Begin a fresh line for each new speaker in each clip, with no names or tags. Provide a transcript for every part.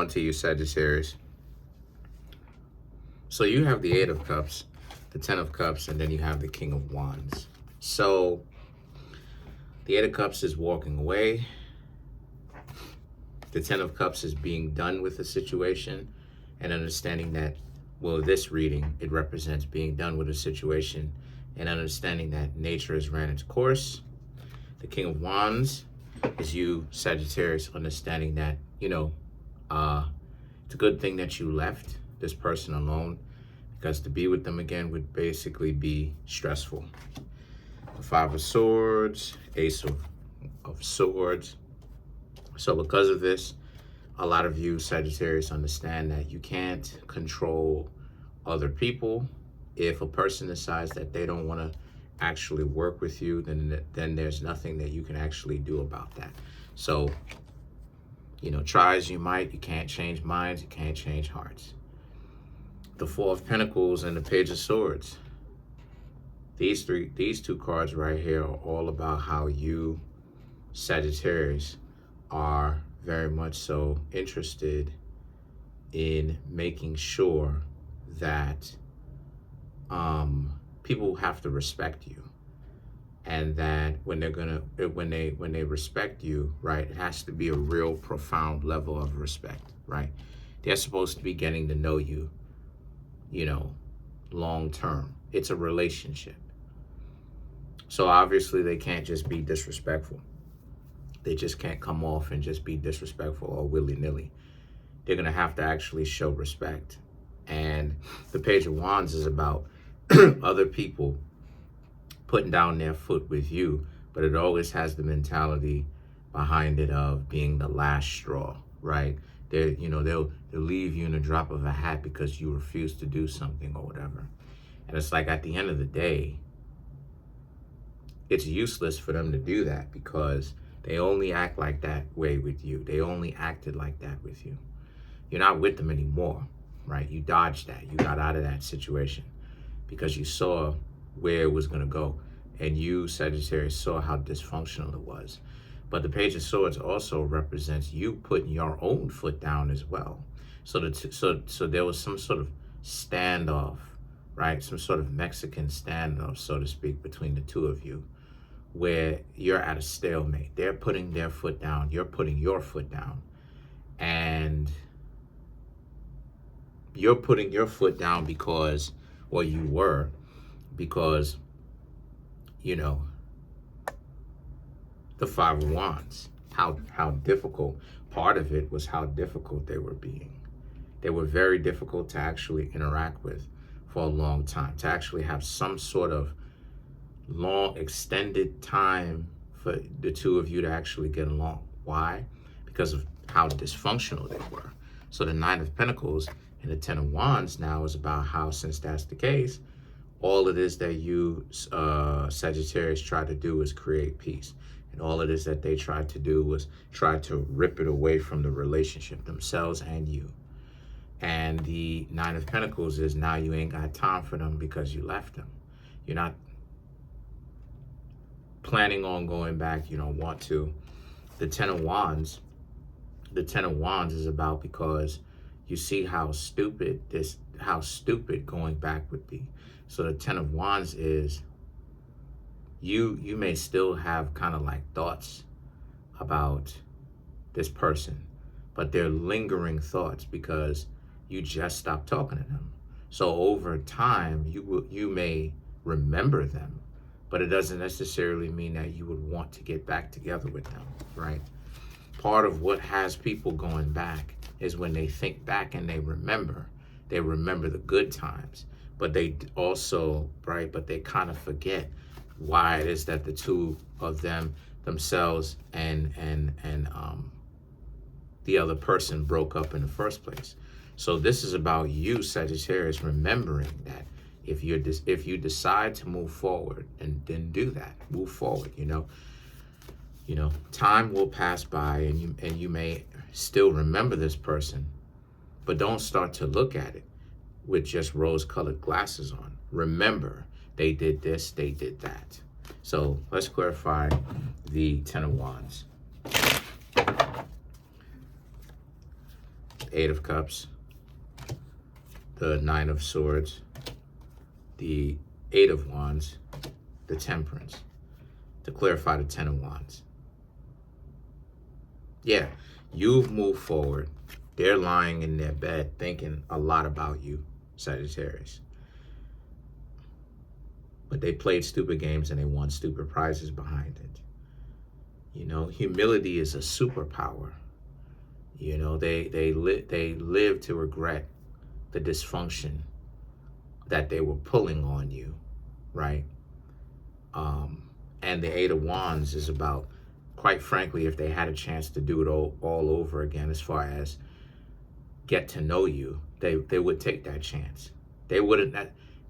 on to you, Sagittarius. So you have the Eight of Cups, the Ten of Cups, and then you have the King of Wands. So the Eight of Cups is walking away. The Ten of Cups is being done with the situation and understanding that, well, this reading, it represents being done with a situation and understanding that nature has ran its course. The King of Wands is you, Sagittarius, understanding that, it's a good thing that you left this person alone, because to be with them again would basically be stressful. The Five of Swords, Ace of Swords. So because of this, a lot of you, Sagittarius, understand that you can't control other people. If a person decides that they don't want to actually work with you, then there's nothing that you can actually do about that. So, try as you might, you can't change minds, you can't change hearts. The Four of Pentacles and the Page of Swords. These two cards right here are all about how you, Sagittarius, are very much so interested in making sure that people have to respect you, and that when they respect you, right, it has to be a real profound level of respect, right? They're supposed to be getting to know you, long term. It's a relationship. So obviously they can't just be disrespectful. They just can't come off and just be disrespectful or willy-nilly. They're going to have to actually show respect. And the Page of Wands is about other people putting down their foot with you, but it always has the mentality behind it of being the last straw, right? They'll leave you in a drop of a hat because you refuse to do something or whatever. And it's like, at the end of the day, it's useless for them to do that because they only act like that way with you. They only acted like that with you. You're not with them anymore, right? You dodged that. You got out of that situation because you saw where it was going to go. And you, Sagittarius, saw how dysfunctional it was. But the Page of Swords also represents you putting your own foot down as well. So there was some sort of standoff, right? Some sort of Mexican standoff, so to speak, between the two of you, where you're at a stalemate. They're putting their foot down. You're putting your foot down. And you're putting your foot down because, well, you were, because, the Five of Wands, how difficult. Part of it was how difficult they were being. They were very difficult to actually interact with for a long time, to actually have some sort of long extended time for the two of you to actually get along. Why? Because of how dysfunctional they were. So the Nine of Pentacles and the Ten of Wands now is about how, since that's the case, all it is that you, Sagittarius, try to do is create peace. And all it is that they tried to do was try to rip it away from the relationship, themselves and you. And the Nine of Pentacles is now you ain't got time for them because you left them. You're not planning on going back. You don't want to. The Ten of Wands is about because you see how stupid going back would be. So the Ten of Wands is you may still have kind of like thoughts about this person, but they're lingering thoughts because you just stopped talking to them. So over time, you may remember them, but it doesn't necessarily mean that you would want to get back together with them, right? Part of what has people going back is when they think back and they remember the good times, but they also, right, but they kind of forget why it is that the two of themselves and the other person broke up in the first place. So this is about you, Sagittarius, remembering that if you decide to move forward, and then do that, move forward. Time will pass by, and you may still remember this person, but don't start to look at it with just rose-colored glasses on. Remember, they did this, they did that. So let's clarify the Ten of Wands. Eight of Cups, the Nine of Swords, the Eight of Wands, the Temperance. To clarify, the Ten of Wands. Yeah, you've moved forward. They're lying in their bed thinking a lot about you, Sagittarius. But they played stupid games and they won stupid prizes behind it. You know, humility is a superpower. You know, they live to regret the dysfunction that they were pulling on you, right? And the Eight of Wands is about, quite frankly, if they had a chance to do it all over again, as far as get to know you, they would take that chance. They wouldn't,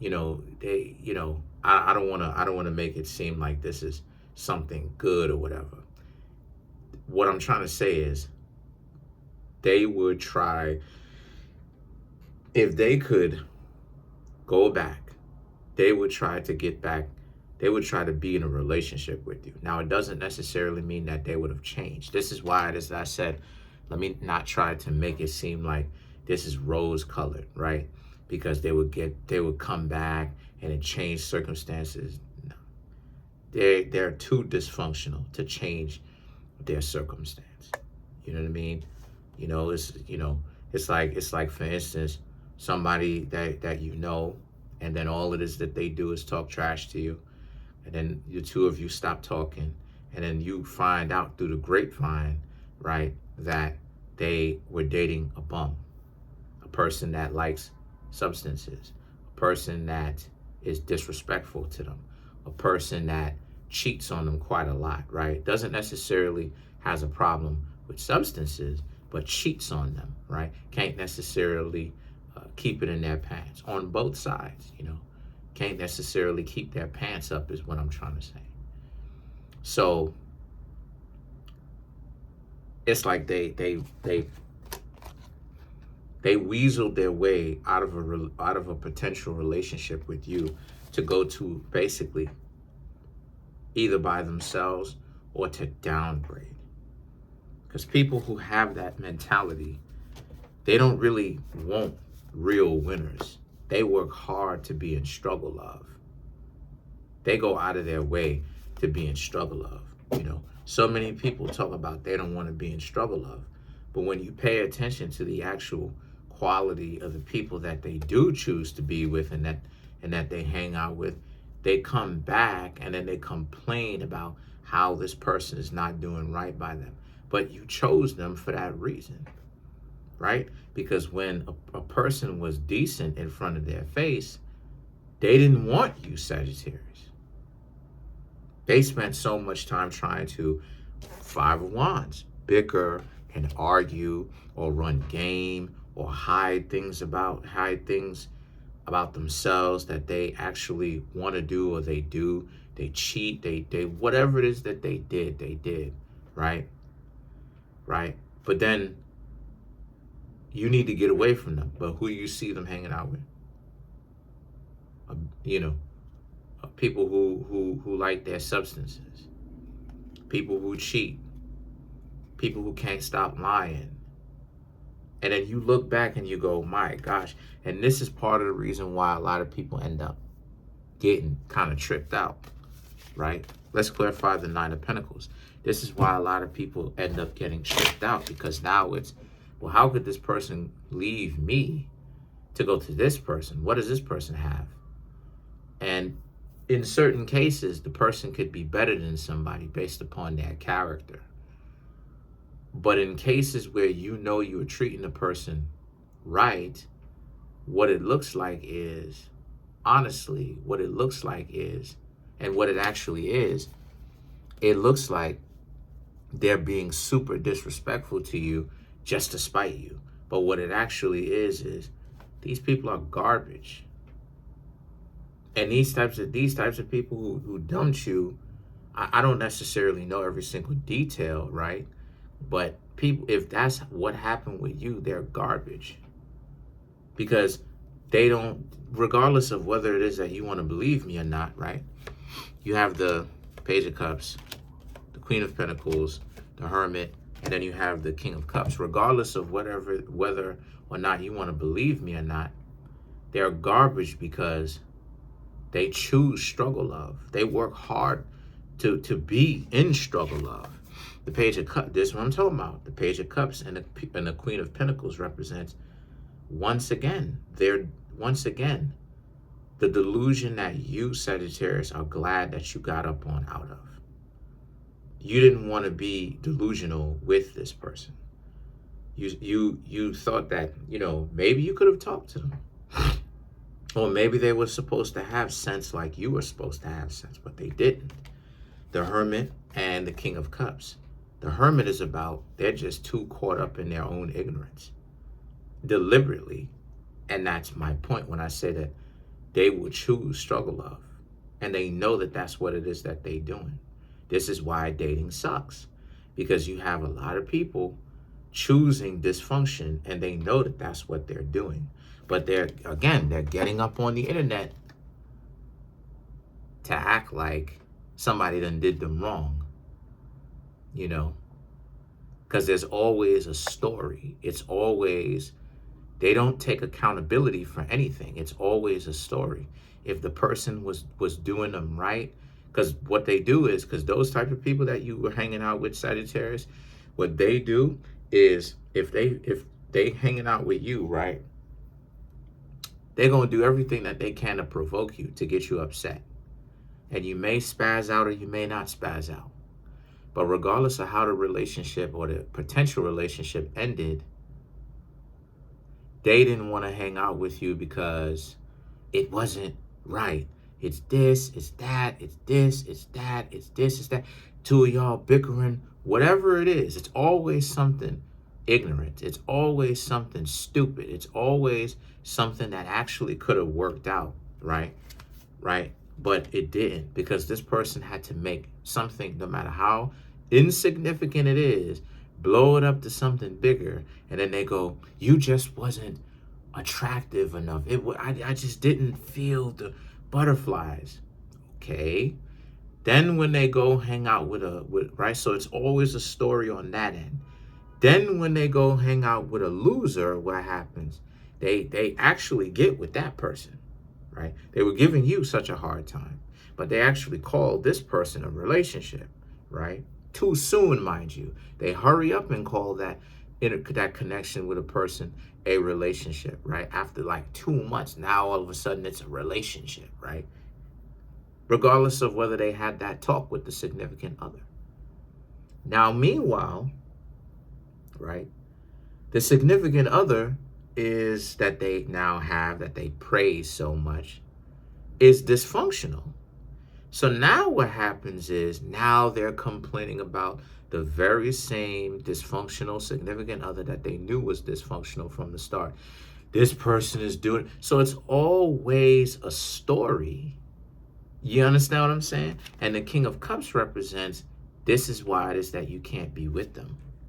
you know, I don't want to make it seem like this is something good or whatever. What I'm trying to say is, they would try, if they could go back, they would try to get back. They would try to be in a relationship with you. Now, it doesn't necessarily mean that they would have changed. This is why, as I said, let me not try to make it seem like this is rose-colored, right? Because they would come back and it changed circumstances. No. They're too dysfunctional to change their circumstance. You know what I mean? You know, it's like for instance, somebody that you know, and then all it is that they do is talk trash to you. And then the two of you stop talking, and then you find out through the grapevine, right, that they were dating a bum, a person that likes substances, a person that is disrespectful to them, a person that cheats on them quite a lot, right? Doesn't necessarily has a problem with substances, but cheats on them, right? Can't necessarily keep it in their pants on both sides, you know. Can't necessarily keep their pants up is what I'm trying to say. So it's like they weaseled their way out of a potential relationship with you to go to basically either by themselves or to downgrade. Because people who have that mentality, they don't really want real winners. They work hard to be in struggle of. They go out of their way to be in struggle of. You know, so many people talk about they don't want to be in struggle of. But when you pay attention to the actual quality of the people that they do choose to be with and that they hang out with, they come back and then they complain about how this person is not doing right by them. But you chose them for that reason, right? Because when a person was decent in front of their face, they didn't want you, Sagittarius. They spent so much time trying to, Five of Wands, bicker and argue or run game or hide things about themselves that they actually want to do or they do. They cheat, they whatever it is that they did, right? Right? But then you need to get away from them. But who do you see them hanging out with? People who like their substances. People who cheat. People who can't stop lying. And then you look back and you go, my gosh. And this is part of the reason why a lot of people end up getting kind of tripped out, right? Let's clarify the Nine of Pentacles. This is why a lot of people end up getting tripped out, because now it's, well, how could this person leave me to go to this person? What does this person have? And in certain cases, the person could be better than somebody based upon their character. But in cases where you know you're treating the person right, what it looks like is, honestly, what it looks like is, and what it actually is, it looks like they're being super disrespectful to you just to spite you. But what it actually is these people are garbage. And these types of people who dump you, I don't necessarily know every single detail, right? But people, if that's what happened with you, they're garbage. Because they don't, regardless of whether it is that you want to believe me or not, right? You have the Page of Cups, the Queen of Pentacles, the Hermit, And then you have the King of Cups. Regardless of whether or not you want to believe me or not, they're garbage because they choose struggle love. They work hard to be in struggle love. The Page of Cups, this is what I'm talking about. The Page of Cups and the Queen of Pentacles represents, once again, the delusion that you, Sagittarius, are glad that you got up on out of. You didn't want to be delusional with this person. You thought that, maybe you could have talked to them. Or maybe they were supposed to have sense like you were supposed to have sense, but they didn't. The Hermit and the King of Cups. The Hermit is about, they're just too caught up in their own ignorance. Deliberately. And that's my point when I say that they will choose struggle love. And they know that that's what it is that they're doing. This is why dating sucks. Because you have a lot of people choosing dysfunction and they know that that's what they're doing. But they're getting up on the internet to act like somebody done did them wrong. Because there's always a story. It's always, they don't take accountability for anything. It's always a story. If the person was doing them right, because what they do is, because those type of people that you were hanging out with, Sagittarius, what they do is, if they hanging out with you, right, they're going to do everything that they can to provoke you, to get you upset. And you may spaz out or you may not spaz out. But regardless of how the relationship or the potential relationship ended, they didn't want to hang out with you because it wasn't right. It's this, it's that, it's this, it's that, it's this, it's that. Two of y'all bickering, whatever it is, it's always something ignorant. It's always something stupid. It's always something that actually could have worked out, right? Right? But it didn't, because this person had to make something, no matter how insignificant it is, blow it up to something bigger. And then they go, you just wasn't attractive enough. I just didn't feel the butterflies. Okay. Then when they go hang out with right? So it's always a story on that end. Then when they go hang out with a loser, what happens? They actually get with that person, right? They were giving you such a hard time, but they actually called this person a relationship, right? Too soon, mind you. They hurry up and call that connection with a person a relationship, right? After like 2 months, now all of a sudden it's a relationship, right? Regardless of whether they had that talk with the significant other. Now, meanwhile, right, the significant other is that they now have, that they praise so much, is dysfunctional. So now what happens is, now they're complaining about the very same dysfunctional significant other that they knew was dysfunctional from the start. This person is doing, so it's always a story. You understand what I'm saying? And the King of Cups represents, this is why it is that you can't be with them.